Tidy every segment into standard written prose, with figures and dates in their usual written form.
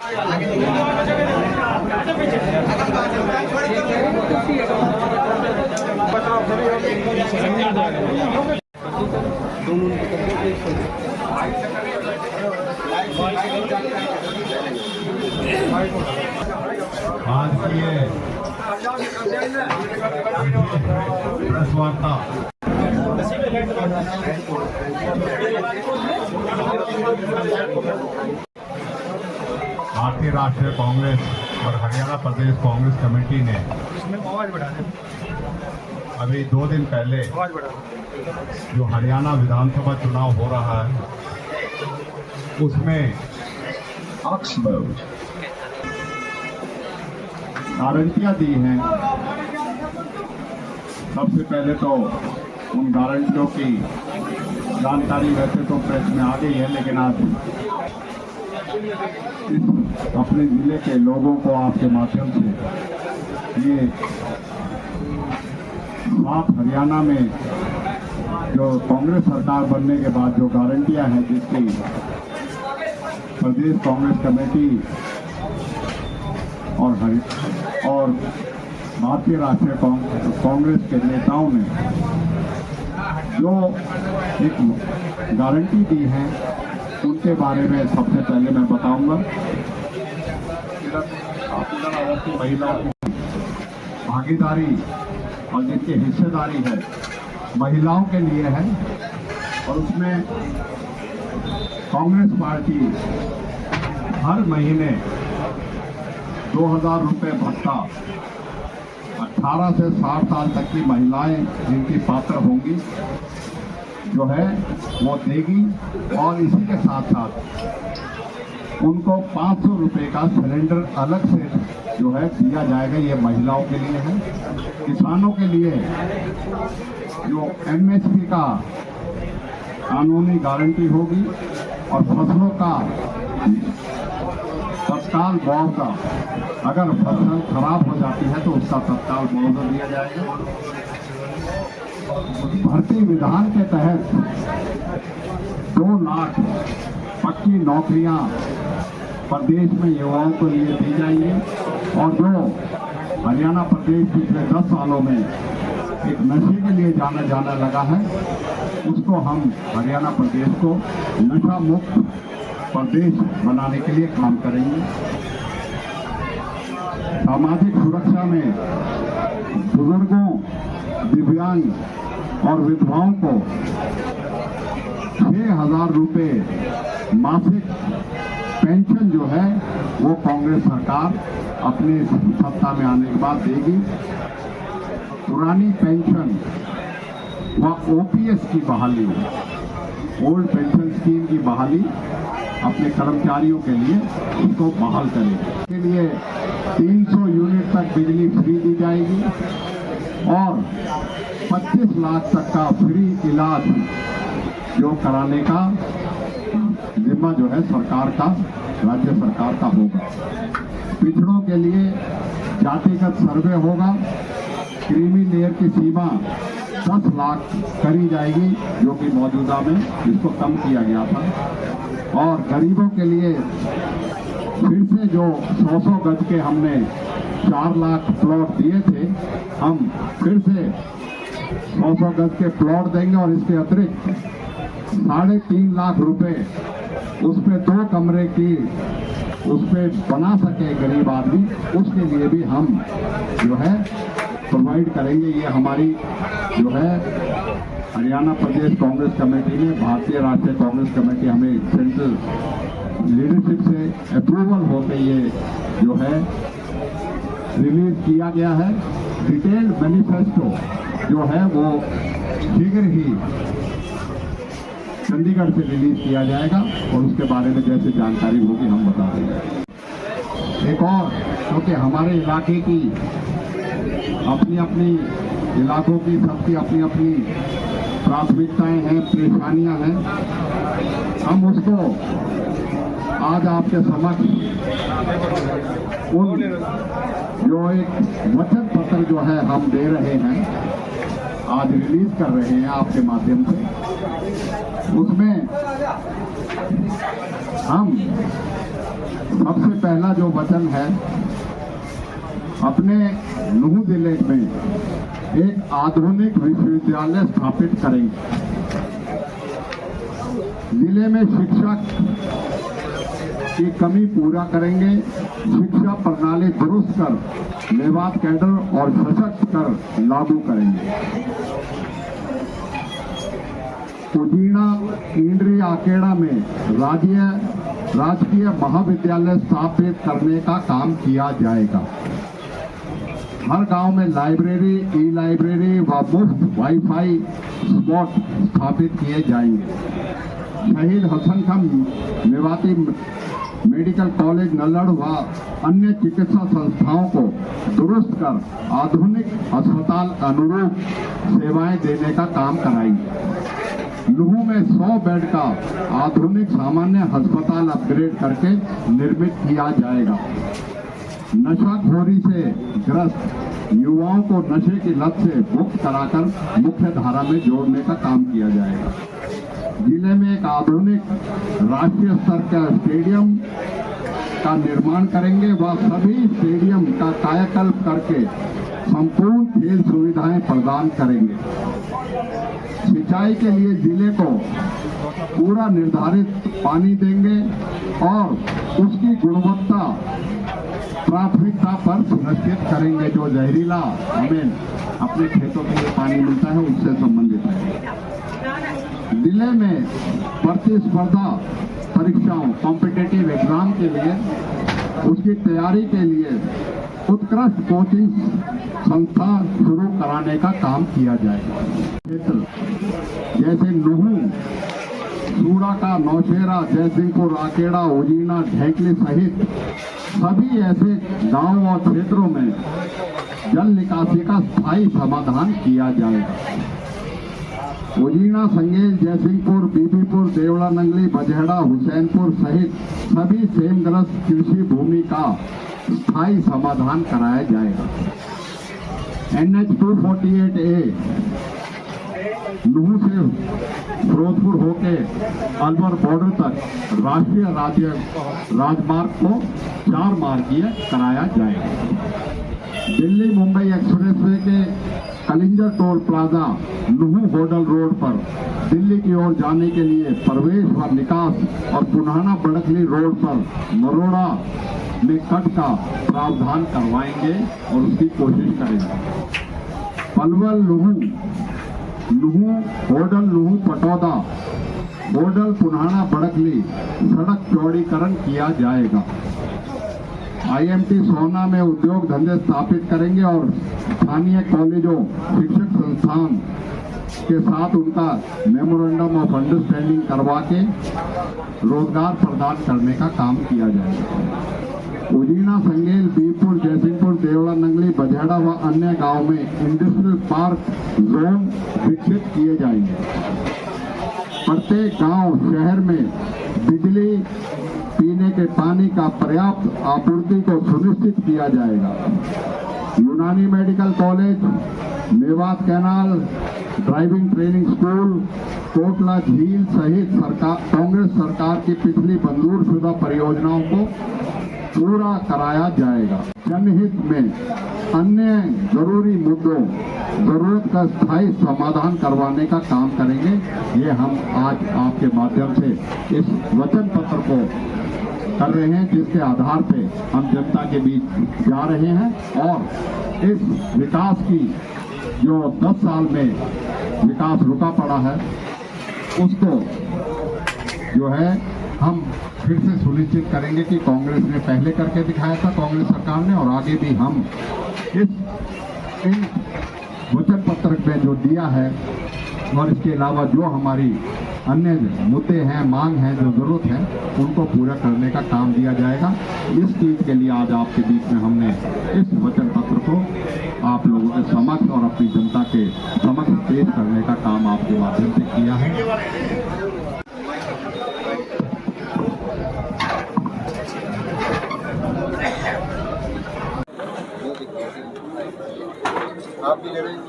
आज की प्रेस वार्ता भारतीय राष्ट्रीय कांग्रेस और हरियाणा प्रदेश कांग्रेस कमेटी ने अभी 2 दिन पहले जो हरियाणा विधानसभा चुनाव हो रहा है उसमें गारंटियां दी हैं। सबसे पहले तो उन गारंटियों की जानकारी वैसे तो प्रेस में आ गई है, लेकिन आज अपने जिले के लोगों को आपके माध्यम से ये आप हरियाणा में जो कांग्रेस सरकार बनने के बाद जो गारंटियां हैं जिसकी प्रदेश कांग्रेस कमेटी और भारतीय राष्ट्रीय कांग्रेस के नेताओं ने जो एक गारंटी दी है उनके बारे में सबसे पहले मैं बताऊंगा। महिलाओं की भागीदारी और जिनकी हिस्सेदारी है महिलाओं के लिए है, और उसमें कांग्रेस पार्टी हर महीने 2000 रुपये भत्ता 18 से 60 साल तक की महिलाएं जिनकी पात्र होंगी जो है वो देगी, और इसी के साथ साथ उनको 500 रुपये का सिलेंडर अलग से जो है दिया जाएगा। ये महिलाओं के लिए है। किसानों के लिए जो MSP का कानूनी गारंटी होगी और फसलों का तत्काल मुआवजा, अगर फसल खराब हो जाती है तो उसका तत्काल मुआवजा दिया जाएगा। भर्ती विधान के तहत 2 लाख पक्की नौकरियां प्रदेश में युवाओं को लिए दी जाएंगी, और जो हरियाणा प्रदेश पिछले 10 सालों में एक नशे के लिए जाना लगा है उसको हम हरियाणा प्रदेश को नशा मुक्त प्रदेश बनाने के लिए काम करेंगे। सामाजिक सुरक्षा में बुजुर्गों, दिव्यांग और विधवाओं को 6000 रुपये मासिक पेंशन जो है वो कांग्रेस सरकार अपने सत्ता में आने के बाद देगी। पुरानी पेंशन व OPS की बहाली, ओल्ड पेंशन स्कीम की बहाली अपने कर्मचारियों के लिए उसको बहाल करेगी। इसके लिए 300 यूनिट तक बिजली फ्री दी जाएगी और 25 लाख तक का फ्री इलाज जो कराने का जिम्मा जो है सरकार का, राज्य सरकार का होगा। पिछड़ों के लिए जातिगत सर्वे होगा। क्रीमी लेयर की सीमा 10 लाख करी जाएगी जो कि मौजूदा में इसको कम किया गया था, और गरीबों के लिए फिर से जो 100 गज के हमने 4 लाख प्लॉट दिए थे, हम फिर से 100 गज के प्लॉट देंगे, और इसके अतिरिक्त 3.5 लाख रुपए उस पे 2 कमरे की उस पे बना सके गरीब आदमी, उसके लिए भी हम जो है प्रोवाइड करेंगे। ये हमारी जो है हरियाणा प्रदेश कांग्रेस कमेटी ने, भारतीय राष्ट्रीय कांग्रेस कमेटी हमें सेंट्रल लीडरशिप से अप्रूवल होकर ये जो है रिलीज किया गया है। डिटेल्ड मैनिफेस्टो जो है वो शीघ्र ही चंडीगढ़ से रिलीज किया जाएगा, और उसके बारे में जैसे जानकारी होगी हम बता देंगे। एक और, क्योंकि हमारे इलाके की अपनी अपनी इलाकों की सबकी अपनी अपनी प्राथमिकताएं हैं, परेशानियां हैं, हम उसको आज आपके समक्ष उन जो एक वचन पत्र जो है हम दे रहे हैं, आज रिलीज कर रहे हैं आपके माध्यम से। उसमें हम सबसे पहला जो वचन है, अपने नूह जिले में एक आधुनिक विश्वविद्यालय स्थापित करेंगे। जिले में शिक्षक की कमी पूरा करेंगे, शिक्षा प्रणाली दुरुस्त कर मेवात कैडर और सशक्त कर लागू करेंगे। उजीना केंद्रीय आकेड़ा में राजकीय महाविद्यालय स्थापित करने का काम किया जाएगा। हर गांव में लाइब्रेरी, ई लाइब्रेरी व मुफ्त वाईफाई स्पॉट स्थापित किए जाएंगे। शहीद हसन खान मेवाती मेडिकल कॉलेज नल्लड़ व अन्य चिकित्सा संस्थाओं को दुरुस्त कर आधुनिक अस्पताल अनुरूप सेवाएं देने का काम कराएंगे। नूह में 100 बेड का आधुनिक सामान्य अस्पताल अपग्रेड करके निर्मित किया जाएगा। नशाखोरी से ग्रस्त युवाओं को नशे की लत से मुक्त कराकर मुख्य धारा में जोड़ने का काम किया जाएगा। जिले में एक आधुनिक राष्ट्रीय स्तर का स्टेडियम का निर्माण करेंगे व सभी स्टेडियम का कायाकल्प करके संपूर्ण खेल सुविधाएं प्रदान करेंगे। सिंचाई के लिए जिले को पूरा निर्धारित पानी देंगे और उसकी गुणवत्ता प्राथमिकता पर सुनिश्चित करेंगे। जो जहरीला हमें अपने खेतों के लिए पानी मिलता है उससे संबंधित है। जिले में प्रतिस्पर्धा परीक्षाओं कॉम्पिटिटिव एग्जाम के लिए उसकी तैयारी के लिए उत्कृष्ट कोचिंग संस्था शुरू कराने का काम किया जाएगा। क्षेत्र जैसे नूह, सूड़ा का नौशेरा, जयसिंहपुर, आकेड़ा, उजीना, ढेकली सहित सभी ऐसे गांव और क्षेत्रों में जल निकासी का स्थायी समाधान किया जाएगा। उजीना, संगेल, जयसिंहपुर, बीबीपुर, देवड़ा नंगली, बजहेड़ा, हुसैनपुर सहित सभी सेमग्रस्त कृषि भूमि का स्थायी समाधान कराया जाएगा। NH 248A नूह से फिरोजपुर होके अलवर बॉर्डर तक राष्ट्रीय राजमार्ग को 4 मार्गीय कराया जाएगा। दिल्ली मुंबई एक्सप्रेसवे के कलिंजर टोल प्लाजा नूह होडल रोड पर दिल्ली की ओर जाने के लिए प्रवेश व निकास और पुनाना बड़कली रोड पर मरोड़ा में कट का प्रावधान करवाएंगे और उसकी कोशिश करेंगे। पलवल नूह होडल नूह पटौदा होडल पुनाना बड़कली सड़क चौड़ीकरण किया जाएगा। IMT सोना में उद्योग धंधे स्थापित करेंगे और स्थानीय कॉलेजों शिक्षक संस्थान के साथ उनका मेमोरेंडम ऑफ अंडरस्टैंडिंग करवा के रोजगार प्रदान करने का काम किया जाएगा। उजीना, संगेल, बीरपुर, जयसिंहपुर, देवड़ा नंगली, बजहेड़ा व अन्य गांव में इंडस्ट्रियल पार्क जोन विकसित किए जाएंगे। प्रत्येक गांव शहर में बिजली, पीने के पानी का पर्याप्त आपूर्ति को सुनिश्चित किया जाएगा। यूनानी medical college, Mewat canal, driving training school, Kotla झील सहित कांग्रेस सरकार की पिछली मंजूरशुदा परियोजनाओं को पूरा कराया जाएगा। जनहित में अन्य जरूरी मुद्दों जरूरत का स्थायी समाधान करवाने का काम करेंगे। ये हम आज आपके माध्यम से इस वचन पत्र को कर रहे हैं, जिसके आधार पे हम जनता के बीच जा रहे हैं और इस विकास की जो 10 साल में विकास रुका पड़ा है उसको जो है हम फिर से सुनिश्चित करेंगे कि कांग्रेस ने पहले करके दिखाया था, कांग्रेस सरकार ने, और आगे भी हम इन वचन पत्र में जो दिया है और इसके अलावा जो हमारी अन्य मुद्दे हैं, मांग हैं, जो जरूरत है, उनको पूरा करने का काम दिया जाएगा। इस चीज के लिए आज आपके बीच में हमने इस वचन पत्र को आप लोगों के समक्ष और अपनी जनता के समक्ष पेश करने का काम आपके माध्यम से किया है। आप भी ले रहे हैं?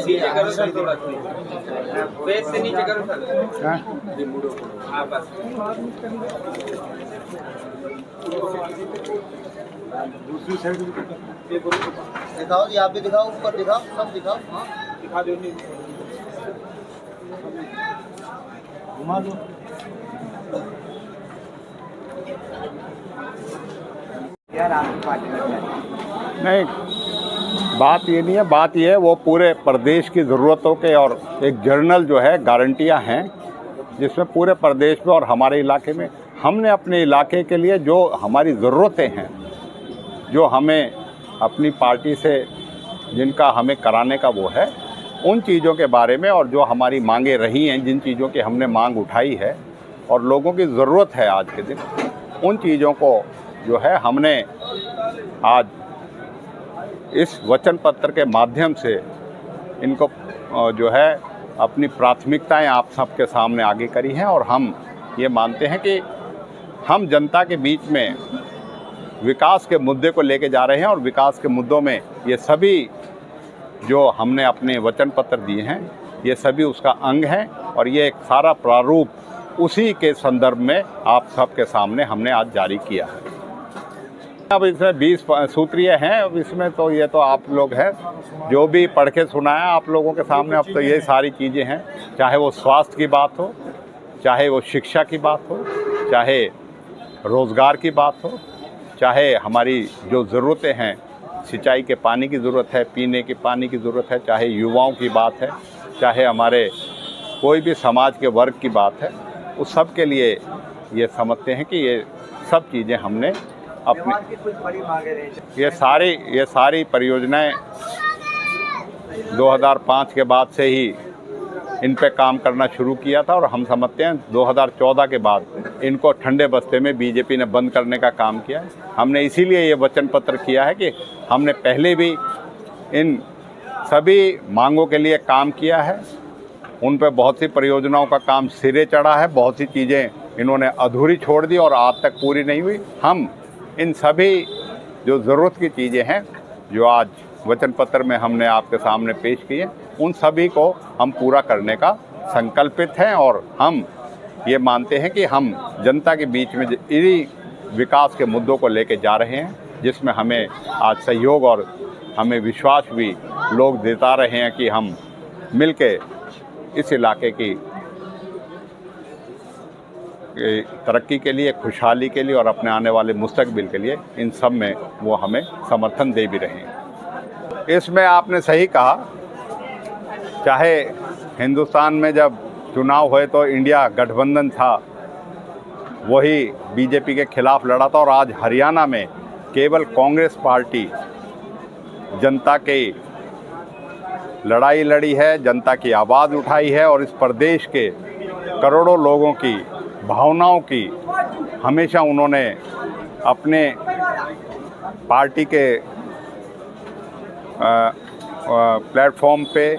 नीचे करो सर, थोड़ा फेस से नीचे करो सर। हाँ बस। दूसरी साइड दिखाओ जी, आप भी दिखाओ, ऊपर दिखाओ, सब दिखाओ। हाँ दिखा दो, नहीं घुमा दो। यार आपकी पार्टी में नहीं, बात ये नहीं है, बात ये है वो पूरे प्रदेश की ज़रूरतों के और एक जर्नल जो है गारंटियां हैं, जिसमें पूरे प्रदेश में और हमारे इलाके में हमने अपने इलाके के लिए जो हमारी ज़रूरतें हैं, जो हमें अपनी पार्टी से जिनका हमें कराने का वो है, उन चीज़ों के बारे में और जो हमारी मांगें रही हैं, जिन चीज़ों की हमने मांग उठाई है और लोगों की ज़रूरत है आज के दिन, उन चीज़ों को जो है हमने आज इस वचन पत्र के माध्यम से इनको जो है अपनी प्राथमिकताएं आप सबके सामने आगे करी हैं। और हम ये मानते हैं कि हम जनता के बीच में विकास के मुद्दे को लेके जा रहे हैं और विकास के मुद्दों में ये सभी जो हमने अपने वचन पत्र दिए हैं, ये सभी उसका अंग हैं और ये एक सारा प्रारूप उसी के संदर्भ में आप सबके सामने हमने आज जारी किया है। अब इसमें 20 सूत्रीय हैं, अब इसमें तो ये तो आप लोग हैं जो भी पढ़ के सुनाया आप लोगों के सामने। अब तो ये सारी चीज़ें हैं, चाहे वो स्वास्थ्य की बात हो, चाहे वो शिक्षा की बात हो, चाहे रोज़गार की बात हो, चाहे हमारी जो ज़रूरतें हैं, सिंचाई के पानी की ज़रूरत है, पीने के पानी की ज़रूरत है, चाहे युवाओं की बात है, चाहे हमारे कोई भी समाज के वर्ग की बात है, उस सब के लिए ये समझते हैं कि ये सब चीज़ें हमने अपने ये सारी परियोजनाएं 2005 के बाद से ही इन पे काम करना शुरू किया था और हम समझते हैं 2014 के बाद इनको ठंडे बस्ते में बीजेपी ने बंद करने का काम किया है। हमने इसीलिए ये वचन पत्र किया है कि हमने पहले भी इन सभी मांगों के लिए काम किया है, उन पे बहुत सी परियोजनाओं का काम सिरे चढ़ा है, बहुत सी चीज़ें इन्होंने अधूरी छोड़ दी और आज तक पूरी नहीं हुई। हम इन सभी जो ज़रूरत की चीज़ें हैं जो आज वचन पत्र में हमने आपके सामने पेश किए, उन सभी को हम पूरा करने का संकल्पित हैं और हम ये मानते हैं कि हम जनता के बीच में इन्हीं विकास के मुद्दों को लेके जा रहे हैं, जिसमें हमें आज सहयोग और हमें विश्वास भी लोग देता रहे हैं कि हम मिलके इस इलाके की तरक्की के लिए, खुशहाली के लिए और अपने आने वाले मुस्तकबिल के लिए इन सब में वो हमें समर्थन दे भी रहे हैं। इसमें आपने सही कहा, चाहे हिंदुस्तान में जब चुनाव हुए तो इंडिया गठबंधन था, वही बीजेपी के खिलाफ लड़ा था और आज हरियाणा में केवल कांग्रेस पार्टी जनता की लड़ाई लड़ी है, जनता की आवाज़ उठाई है और इस प्रदेश के करोड़ों लोगों की भावनाओं की हमेशा उन्होंने अपने पार्टी के प्लेटफॉर्म पे,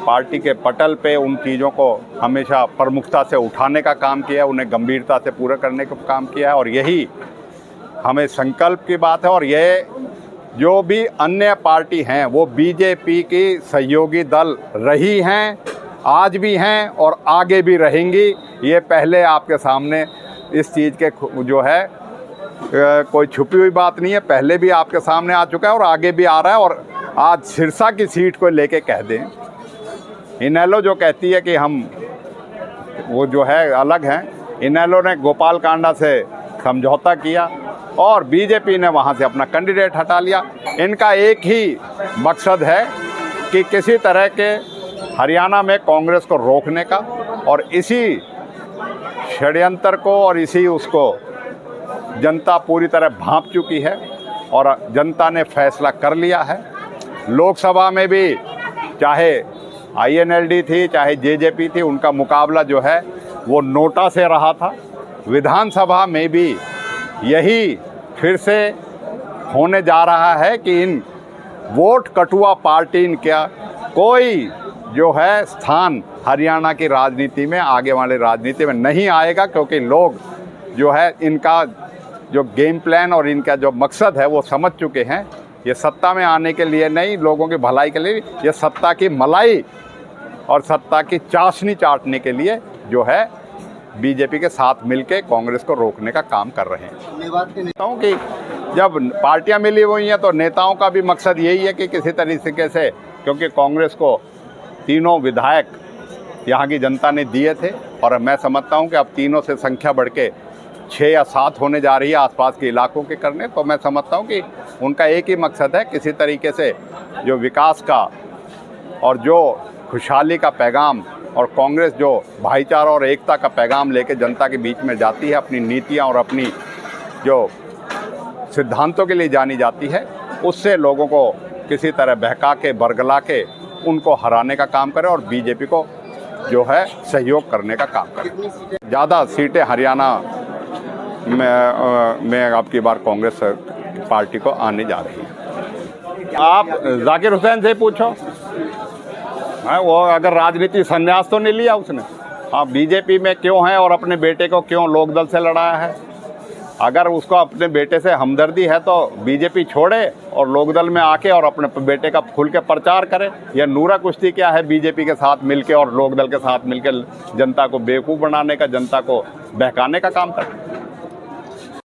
पार्टी के पटल पे उन चीज़ों को हमेशा प्रमुखता से उठाने का काम किया, उन्हें गंभीरता से पूरा करने का काम किया है और यही हमें संकल्प की बात है। और ये जो भी अन्य पार्टी हैं वो बीजेपी की सहयोगी दल रही हैं, आज भी हैं और आगे भी रहेंगी। ये पहले आपके सामने इस चीज़ के जो है कोई छुपी हुई बात नहीं है, पहले भी आपके सामने आ चुका है और आगे भी आ रहा है। और आज सिरसा की सीट को लेके कह दें, इनेलो जो कहती है कि हम वो जो है अलग हैं, इनेलो ने गोपाल कांडा से समझौता किया और बीजेपी ने वहाँ से अपना कैंडिडेट हटा लिया। इनका एक ही मकसद है कि किसी तरह के हरियाणा में कांग्रेस को रोकने का, और इसी षड्यंत्र को और इसी उसको जनता पूरी तरह भांप चुकी है और जनता ने फैसला कर लिया है। लोकसभा में भी चाहे INLD थी, चाहे JJP थी, उनका मुकाबला जो है वो नोटा से रहा था। विधानसभा में भी यही फिर से होने जा रहा है कि इन वोट कटुआ पार्टी इनका कोई जो है स्थान हरियाणा की राजनीति में, आगे वाले राजनीति में नहीं आएगा, क्योंकि लोग जो है इनका जो गेम प्लान और इनका जो मकसद है वो समझ चुके हैं। ये सत्ता में आने के लिए नहीं, लोगों की भलाई के लिए, ये सत्ता की मलाई और सत्ता की चाशनी चाटने के लिए जो है बीजेपी के साथ मिलके कांग्रेस को रोकने का काम कर रहे हैं। धन्यवाद के नेताओं की जब पार्टियां मिली हुई हैं तो नेताओं का भी मकसद यही है कि किसी तरीके से, क्योंकि कांग्रेस को तीनों विधायक यहाँ की जनता ने दिए थे और मैं समझता हूँ कि अब तीनों से संख्या बढ़ के 6 या 7 होने जा रही है आसपास के इलाकों के करने, तो मैं समझता हूँ कि उनका एक ही मकसद है, किसी तरीके से जो विकास का और जो खुशहाली का पैगाम और कांग्रेस जो भाईचारा और एकता का पैगाम लेके जनता के बीच में जाती है, अपनी नीतियाँ और अपनी जो सिद्धांतों के लिए जानी जाती है, उससे लोगों को किसी तरह बहका के बरगला के उनको हराने का काम करे और बीजेपी को जो है सहयोग करने का काम करे। ज़्यादा सीटें हरियाणा में अब की बार कांग्रेस पार्टी को आने जा रही है। आप जाकिर हुसैन से पूछो, हाँ, वो अगर राजनीति संन्यास तो नहीं लिया उसने, हाँ, बीजेपी में क्यों है और अपने बेटे को क्यों लोकदल से लड़ाया है। अगर उसको अपने बेटे से हमदर्दी है तो बीजेपी छोड़े और लोकदल में आके और अपने बेटे का खुल के प्रचार करे। यह नूरा कुश्ती क्या है बीजेपी के साथ मिलके और लोकदल के साथ मिलकर जनता को बेवकूफ़ बनाने का, जनता को बहकाने का काम करे।